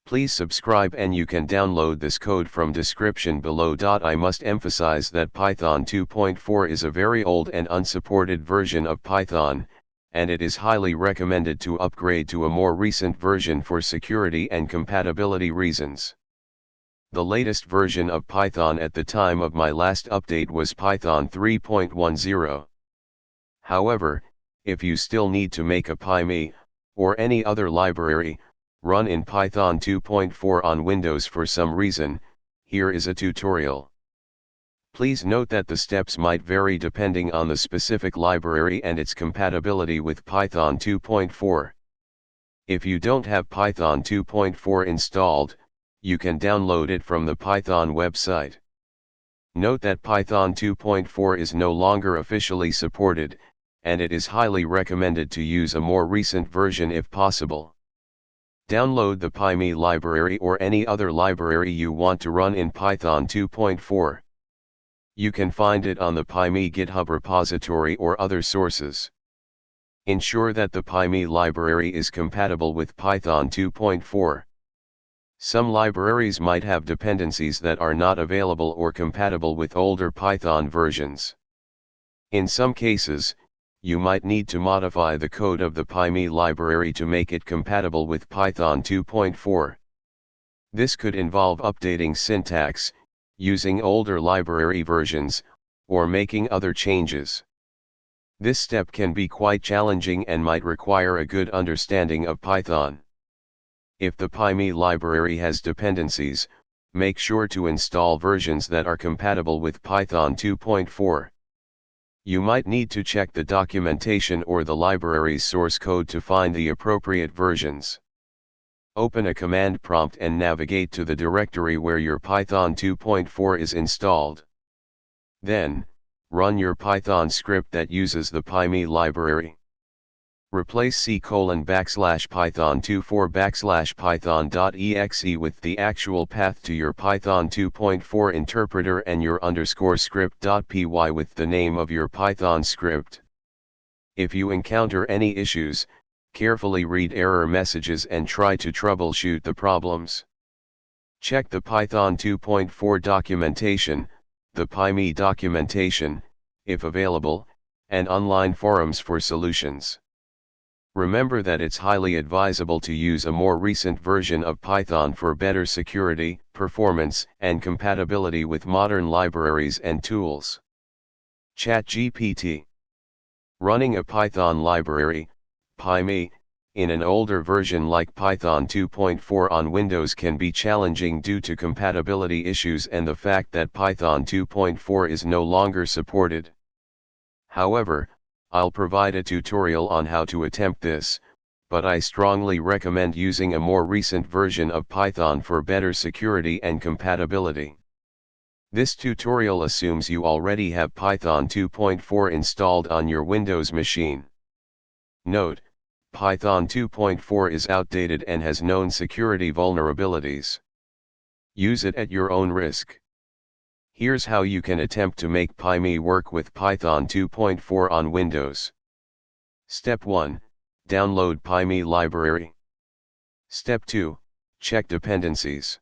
Please subscribe and you can download this code from description below. I must emphasize that Python 2.4 is a very old and unsupported version of Python, and it is highly recommended to upgrade to a more recent version for security and compatibility reasons. The latest version of Python at the time of my last update was Python 3.10. However, if you still need to make a PyMe, or any other library, run in Python 2.4 on Windows for some reason, here is a tutorial. Please note that the steps might vary depending on the specific library and its compatibility with Python 2.4. If you don't have Python 2.4 installed, you can download it from the Python website. Note that Python 2.4 is no longer officially supported, and it is highly recommended to use a more recent version if possible. Download the PyMe library or any other library you want to run in Python 2.4. You can find it on the PyMe GitHub repository or other sources. Ensure that the PyMe library is compatible with Python 2.4. Some libraries might have dependencies that are not available or compatible with older Python versions. In some cases, you might need to modify the code of the PyMe library to make it compatible with Python 2.4. This could involve updating syntax, using older library versions, or making other changes. This step can be quite challenging and might require a good understanding of Python. If the PyMe library has dependencies, make sure to install versions that are compatible with Python 2.4. You might need to check the documentation or the library's source code to find the appropriate versions. Open a command prompt and navigate to the directory where your Python 2.4 is installed. Then, run your Python script that uses the PyMe library. Replace c:\python24 \python.exe with the actual path to your Python 2.4 interpreter and your _script.py with the name of your Python script. If you encounter any issues, carefully read error messages and try to troubleshoot the problems. Check the Python 2.4 documentation, the PyMe documentation, if available, and online forums for solutions. Remember that it's highly advisable to use a more recent version of Python for better security, performance, and compatibility with modern libraries and tools. ChatGPT. Running a Python library, PyMe, in an older version like Python 2.4 on Windows can be challenging due to compatibility issues and the fact that Python 2.4 is no longer supported. However, I'll provide a tutorial on how to attempt this, but I strongly recommend using a more recent version of Python for better security and compatibility. This tutorial assumes you already have Python 2.4 installed on your Windows machine. Note, Python 2.4 is outdated and has known security vulnerabilities. Use it at your own risk. Here's how you can attempt to make PyMe work with Python 2.4 on Windows. Step 1. Download PyMe library. Step 2. Check dependencies.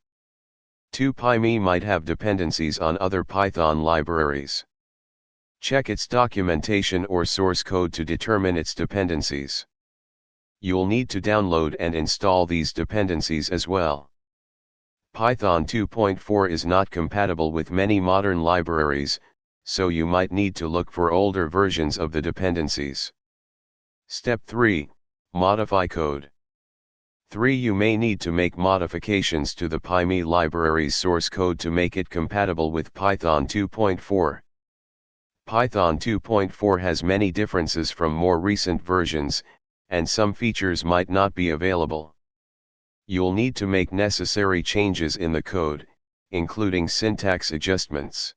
PyMe might have dependencies on other Python libraries. Check its documentation or source code to determine its dependencies. You'll need to download and install these dependencies as well. Python 2.4 is not compatible with many modern libraries, so you might need to look for older versions of the dependencies. Step 3. Modify code. 3. You may need to make modifications to the PyMe library's source code to make it compatible with Python 2.4. Python 2.4 has many differences from more recent versions, and some features might not be available. You'll need to make necessary changes in the code, including syntax adjustments.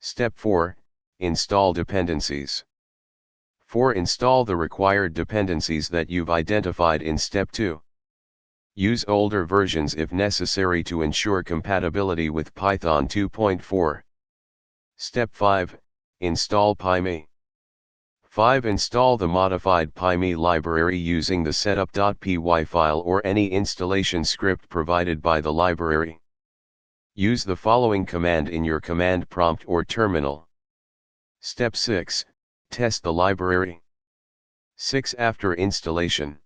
Step 4. Install dependencies. 4. Install the required dependencies that you've identified in Step 2. Use older versions if necessary to ensure compatibility with Python 2.4. Step 5. Install PyMe. 5. Install the modified PyMe library using the setup.py file or any installation script provided by the library. Use the following command in your command prompt or terminal. Step 6. Test the library. 6. After installation,